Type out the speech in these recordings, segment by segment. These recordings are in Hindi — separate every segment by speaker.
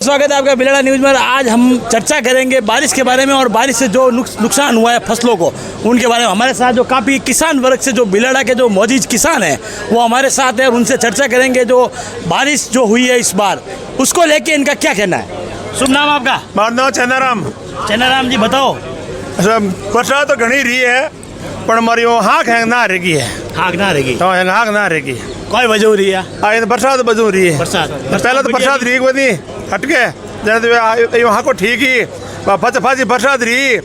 Speaker 1: स्वागत है आपका बिलाड़ा न्यूज़ में। आज हम चर्चा करेंगे बारिश के बारे में और बारिश से जो नुकसान हुआ है फसलों को उनके बारे में। हमारे साथ जो काफ़ी किसान वर्ग से जो बिलाड़ा के जो मौजूद किसान हैं वो हमारे साथ है और उनसे चर्चा करेंगे जो बारिश जो हुई है इस बार उसको लेके इनका क्या कहना है। शुभ नाम आपका?
Speaker 2: मारू नाम चेनाराम।
Speaker 1: चेनाराम जी बताओ।
Speaker 2: वर्षा तो घनी रही है पर मारी वो हाँक हैंग ना रहेगी है।
Speaker 1: हाँक ना रहेगी
Speaker 2: तो हाँक ना रहेगी।
Speaker 1: कोई वजह हो रही है?
Speaker 2: ये बरसात बजू रही है।
Speaker 1: बरसात
Speaker 2: पहले तो बरसात रही कोई नहीं हटके जैसे हाँ को ठीक ही फचे फाची बरसात रही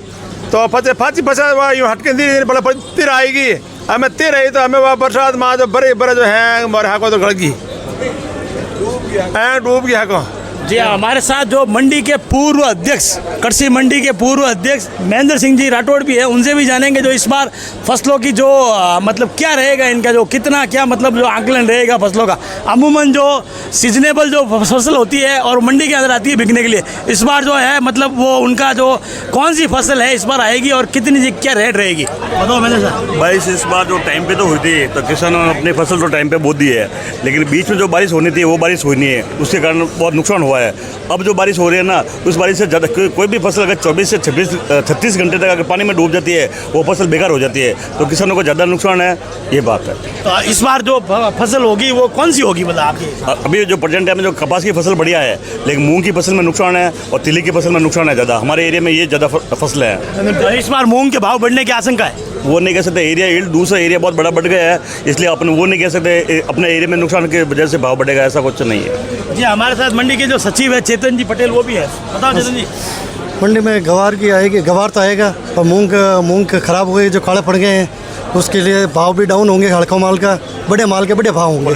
Speaker 2: तो फचे फाची बरसात यूँ हटके नहीं भले तिर आएगी। हमें तिर आई तो हमें वह बरसात में जो बड़े बड़े जो है हमारे हाँ को तो गड़गी डूब गया को।
Speaker 1: जी हमारे साथ जो मंडी के पूर्व अध्यक्ष कृषि मंडी के पूर्व अध्यक्ष महेंद्र सिंह जी राठौड़ भी है, उनसे भी जानेंगे जो इस बार फसलों की जो मतलब क्या रहेगा इनका जो कितना क्या मतलब जो आकलन रहेगा फसलों का। अमूमन जो सीजनेबल जो फसल होती है और मंडी के अंदर आती है बिकने के लिए, इस बार जो है मतलब वो उनका जो कौन सी फसल है इस बार आएगी और कितनी क्या रेट रहेगी बताओ महेंद्र साहब।
Speaker 3: बारिश इस बार जो टाइम पे तो हुई थी तो किसानों ने अपनी फसल तो टाइम पे बो दी है, लेकिन बीच में जो बारिश होनी थी वो बारिश हुई नहीं है, उसके कारण बहुत नुकसान हुआ है। अब जो बारिश हो रही है ना उस बारिश से ज़्यादा कोई भी फसल अगर 24 से 36 घंटे तक अगर पानी में डूब जाती है वो फसल बेकार हो जाती है, तो किसानों को ज़्यादा नुकसान है, ये बात है।
Speaker 1: तो इस बार जो फसल होगी वो कौन सी होगी मतलब आपकी?
Speaker 3: अभी जो प्रेजेंट टाइम में जो कपास की फसल बढ़िया है, लेकिन मूंग की फसल में नुकसान है और तिली की फसल में नुकसान है ज़्यादा। हमारे एरिया में ये ज़्यादा फसल है।
Speaker 1: तो इस बार मूंग के भाव बढ़ने की आशंका है?
Speaker 3: वो नहीं कह सकते, एरिया यील्ड दूसरा एरिया बहुत बड़ा बढ़ गया है, इसलिए अपन वो नहीं कह सकते अपने एरिया में नुकसान की वजह से भाव बढ़ेगा, ऐसा कुछ नहीं है।
Speaker 1: जी हमारे साथ मंडी के जो सचिव है चेतन जी पटेल वो भी है, बताओ चेतन जी।
Speaker 4: मंडी में गवार की आएगी, गवार तो आएगा और मूंग खराब हो गए जो काले पड़ गए हैं उसके लिए भाव भी डाउन होंगे। हड़का माल का बड़े माल के बड़े भाव होंगे,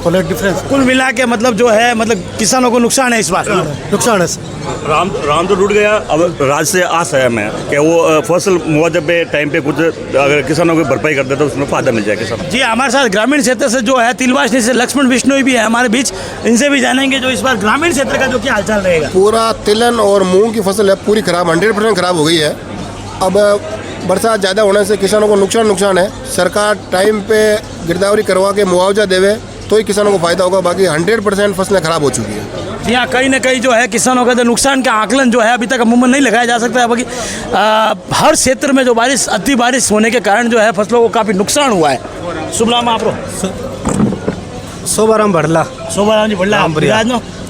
Speaker 4: क्वालिटी डिफरेंस।
Speaker 1: कुल मिला के मतलब जो है मतलब किसानों को नुकसान है इस बार?
Speaker 4: नुकसान है।
Speaker 3: राम तो टूट गया। अब राज से आस है हमें कि वो फसल मुआवजे पे टाइम पे कुछ अगर किसानों को भरपाई कर दे तो उसमें फायदा मिल जाए किसान।
Speaker 1: जी हमारे साथ ग्रामीण क्षेत्र से जो है तिलवासनी से लक्ष्मण बिश्नोई भी है हमारे बीच, इनसे भी जानेंगे जो इस बार ग्रामीण क्षेत्र का जो क्या हालचाल रहेगा।
Speaker 5: पूरा तिलहन और मूंग की फसल है पूरी खराब 100% खराब हो गई है। अब बरसात ज़्यादा होने से किसानों को नुकसान है। सरकार टाइम पे गिरदावरी करवा के मुआवजा देवे तो ही किसानों को फायदा होगा, बाकी 100% फसलें खराब हो चुकी है।
Speaker 1: जी हाँ, कहीं ना कहीं जो है किसानों का नुकसान का आकलन जो है अभी तक अमूमन नहीं लगाया जा सकता है, बाकी हर क्षेत्र में जो अति बारिश होने के कारण जो है फसलों को काफ़ी नुकसान हुआ है। शुभ नाम आप?
Speaker 4: सोबाराम भड़ला।
Speaker 1: सोबाराम जी भड़ला।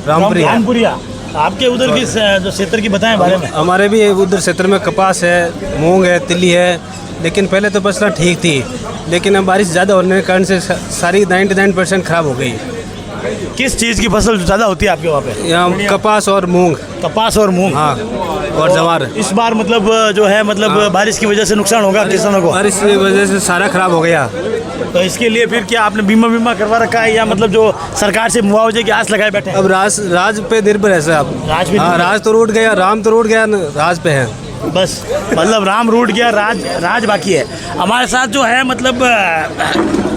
Speaker 1: रामपुरिया। आपके उधर की जो क्षेत्र की बताएं बारे में।
Speaker 6: हमारे भी उधर क्षेत्र में कपास है, मूंग है, तिली है, लेकिन पहले तो फसलें ठीक थी, लेकिन अब बारिश ज़्यादा होने के कारण से सारी 99% खराब हो गई।
Speaker 1: किस चीज़ की फसल ज़्यादा होती है आपके वहाँ पे?
Speaker 6: यहाँ कपास और मूंग।
Speaker 1: कपास और मूंग,
Speaker 6: हाँ, और जवार।
Speaker 1: इस बार मतलब जो है मतलब बारिश की वजह से नुकसान होगा किसानों को?
Speaker 6: बारिश की वजह से सारा खराब हो गया।
Speaker 1: तो इसके लिए फिर क्या आपने बीमा करवा रखा है या मतलब जो सरकार से मुआवजे की आस लगाए बैठे हैं?
Speaker 6: अब राज पे निर्भर है साहब। राज तो रूट गया, राम तो रूट गया, राज पे है
Speaker 1: बस। मतलब राम रूट गया, राज बाकी है। हमारे साथ जो है मतलब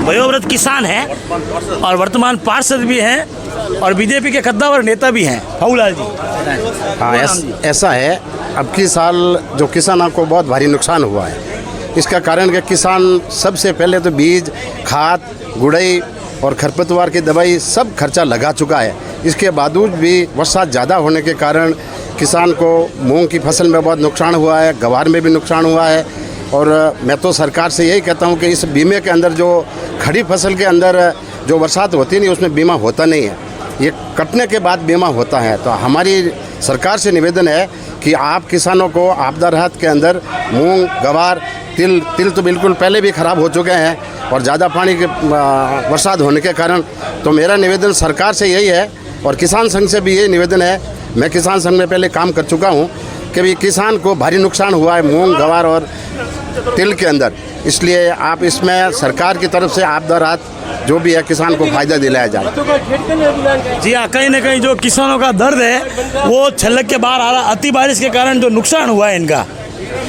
Speaker 1: वयोवृद्ध किसान हैं और वर्तमान पार्षद भी हैं और बीजेपी के कद्दावर नेता भी हैं, फऊलाल जी।
Speaker 7: हाँ ऐसा है, अब की साल जो किसानों को बहुत भारी नुकसान हुआ है। इसका कारण कि किसान सबसे पहले तो बीज, खाद, गुड़ाई और खरपतवार की दवाई सब खर्चा लगा चुका है। इसके बावजूद भी वर्षा ज़्यादा होने के कारण किसान को मूंग की फसल में बहुत नुकसान हुआ है, गवार में भी नुकसान हुआ है। और मैं तो सरकार से यही कहता हूँ कि इस बीमे के अंदर जो खड़ी फसल के अंदर जो बरसात होती नहीं उसमें बीमा होता नहीं है, ये कटने के बाद बीमा होता है। तो हमारी सरकार से निवेदन है कि आप किसानों को आपदा राहत के अंदर मूंग, गवार, तिल तो बिल्कुल पहले भी ख़राब हो चुके हैं और ज़्यादा पानी के बरसात होने के कारण, तो मेरा निवेदन सरकार से यही है और किसान संघ से भी यही निवेदन है। मैं किसान संघ में पहले काम कर चुका हूँ कि भी किसान को भारी नुकसान हुआ है मूंग, गवार और तिल के अंदर, इसलिए आप इसमें सरकार की तरफ से आपदा राहत जो भी है किसान को फायदा दिलाया जाए।
Speaker 1: जी हाँ, कहीं ना कहीं जो किसानों का दर्द है वो छलक के बाहर आ रहा। अति बारिश के कारण जो नुकसान हुआ है इनका,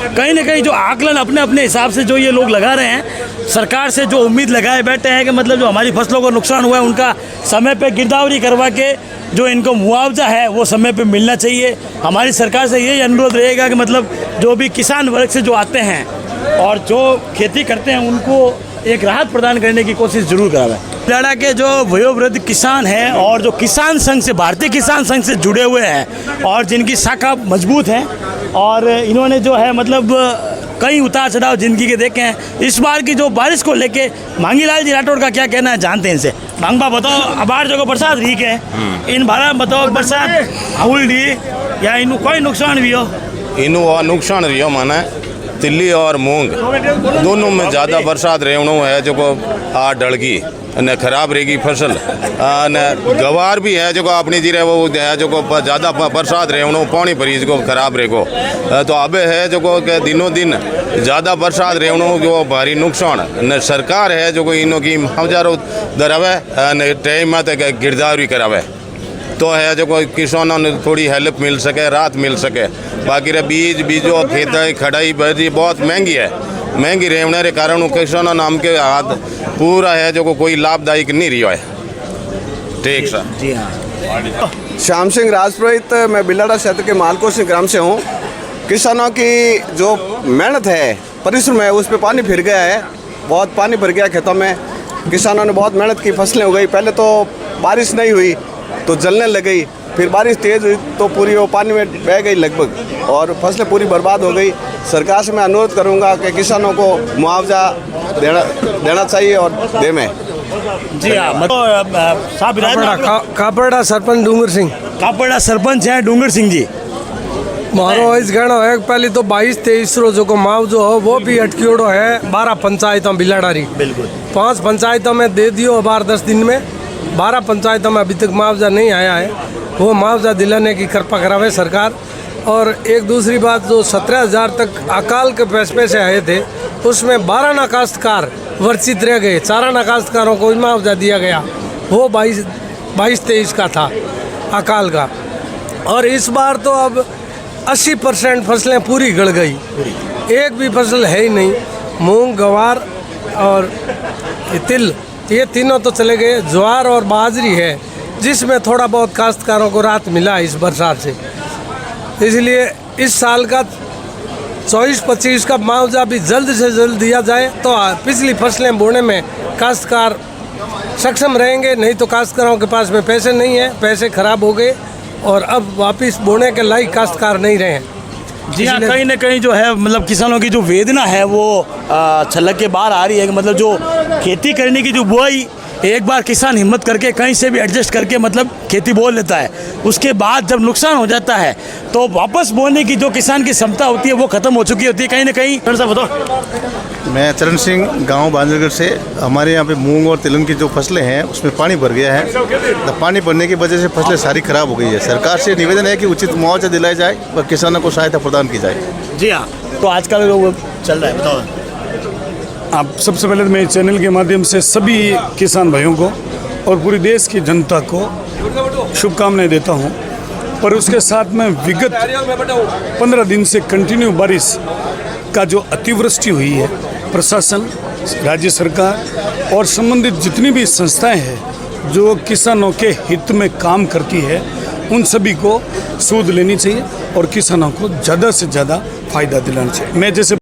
Speaker 1: कहीं ना कहीं जो आकलन अपने अपने हिसाब से जो ये लोग लगा रहे हैं, सरकार से जो उम्मीद लगाए बैठे हैं कि मतलब जो हमारी फसलों को नुकसान हुआ है उनका समय पे गिरदावरी करवा के जो इनको मुआवजा है वो समय पे मिलना चाहिए। हमारी सरकार से यही अनुरोध रहेगा कि मतलब जो भी किसान वर्ग से जो आते हैं और जो खेती करते हैं उनको एक राहत प्रदान करने की कोशिश जरूर कराएं। बिलाड़ा के जो वयोवृद्ध किसान हैं और जो किसान संघ से, भारतीय किसान संघ से जुड़े हुए हैं और जिनकी शाखा मजबूत है, और इन्होंने जो है मतलब कई उतार चढ़ाव जिंदगी के देखे हैं। इस बार की जो बारिश को लेके मांगीलाल जी राठौड़ का क्या कहना है, जानते हैं इनसे। मांगबा बताओ, अबार जो बरसात रही के इन बार बताओ बरसात हुई रही या इनू कोई नुकसान भी हो?
Speaker 8: इनू नुकसान रही हो माना तिल्ली और मूंग दोनों में ज़्यादा बरसात रहनो है जो को आ डलगी न खराब रहेगी फसल न गवार भी है जो अपनी जी रहे वो है जो को ज़्यादा बरसात रहनो पानी भरी जो खराब रहेगो तो अब है जो को दिनों दिन ज़्यादा बरसात रहनो जो भारी नुकसान न सरकार है जो को इनों की हजारों दरावे न टाइम तक गिरदावरी करावे तो है जो कोई किसानों ने थोड़ी हेल्प मिल सके, राहत मिल सके। बाकी रे बीजों खेती खड़ाई बजी बहुत महंगी है, महंगी रहने के कारण किसानों नाम के हाथ पूरा है जो को कोई लाभदायक नहीं रही है। ठीक सर।
Speaker 1: जी हाँ।
Speaker 9: श्याम सिंह राजपुरोहित, मैं बिलाड़ा क्षेत्र के मालको सिंह ग्राम से हूँ। किसानों की जो मेहनत है, परिश्रम है, उस पर पानी फिर गया है, बहुत पानी भर गया खेतों में। किसानों ने बहुत मेहनत की, फसलें हो गई। पहले तो बारिश नहीं हुई तो जलने लग गई, फिर बारिश तेज़ हुई तो पूरी वो पानी में बह गई लगभग और फसलें पूरी बर्बाद हो गई। सरकार से मैं अनुरोध करूंगा कि किसानों को मुआवजा देना चाहिए और दे में।
Speaker 1: जी हाँ।
Speaker 10: कापड़ा सरपंच डूंगर सिंह।
Speaker 1: कापड़ा सरपंच हैं डूंगर सिंह जी।
Speaker 10: मारो इस गणो है पहले तो 22-23 जो को मुआवजो हो वो भी अटकियोड़ो है 12 पंचायतों बिलाड़ारी।
Speaker 1: बिल्कुल
Speaker 10: 5 पंचायतों में दे दियो बार 10 दिन में, 12 पंचायतों में अभी तक मुआवजा नहीं आया है। वो मुआवजा दिलाने की कृपा करावे सरकार। और एक दूसरी बात, जो 17,000 तक अकाल के पैसे आए थे उसमें 12 ना काश्तकार वर्षित रह गए, 4 ना काश्तकारों को मुआवजा दिया गया। वो 22-23 का था अकाल का। और इस बार तो अब 80% फसलें पूरी गड़ गई, एक भी फसल है ही नहीं। मूंग, गवार और तिल, ये तीनों तो चले गए। ज्वार और बाजरी है जिसमें थोड़ा बहुत काश्तकारों को राहत मिला इस बरसात से। इसलिए इस साल का 24-25 का मुआवजा भी जल्द से जल्द दिया जाए तो पिछली फसलें बोने में काश्तकार सक्षम रहेंगे। नहीं तो काश्तकारों के पास में पैसे नहीं है, पैसे खराब हो गए और अब वापस बोने के लायक काश्तकार नहीं रहे हैं।
Speaker 1: जी हाँ, कहीं ना कहीं जो है मतलब किसानों की जो वेदना है वो छलक के बाहर आ रही है। मतलब जो खेती करने की जो बुआई, एक बार किसान हिम्मत करके कहीं से भी एडजस्ट करके मतलब खेती बो लेता है, उसके बाद जब नुकसान हो जाता है तो वापस बोने की जो किसान की क्षमता होती है वो खत्म हो चुकी होती है कहीं ना कहीं। सा बताओ।
Speaker 2: मैं चरण सिंह, गांव बांजरगढ़ से। हमारे यहाँ पे मूंग और तिलहन की जो फसलें हैं उसमें पानी भर गया है। तो पानी भरने की वजह से फसलें सारी खराब हो गई है। सरकार से निवेदन है कि उचित मुआवजा दिलाया जाए और किसानों को सहायता प्रदान की जाए।
Speaker 1: जी हाँ, तो आजकल वो चल रहा है, बताओ
Speaker 11: आप। सबसे पहले मैं चैनल के माध्यम से सभी किसान भाइयों को और पूरी देश की जनता को शुभकामनाएं देता हूं। पर उसके साथ में विगत 15 दिन से कंटिन्यू बारिश का जो अतिवृष्टि हुई है, प्रशासन, राज्य सरकार और संबंधित जितनी भी संस्थाएं हैं जो किसानों के हित में काम करती है, उन सभी को सूद लेनी चाहिए और किसानों को ज़्यादा से ज़्यादा फ़ायदा दिलाना चाहिए। मैं जैसे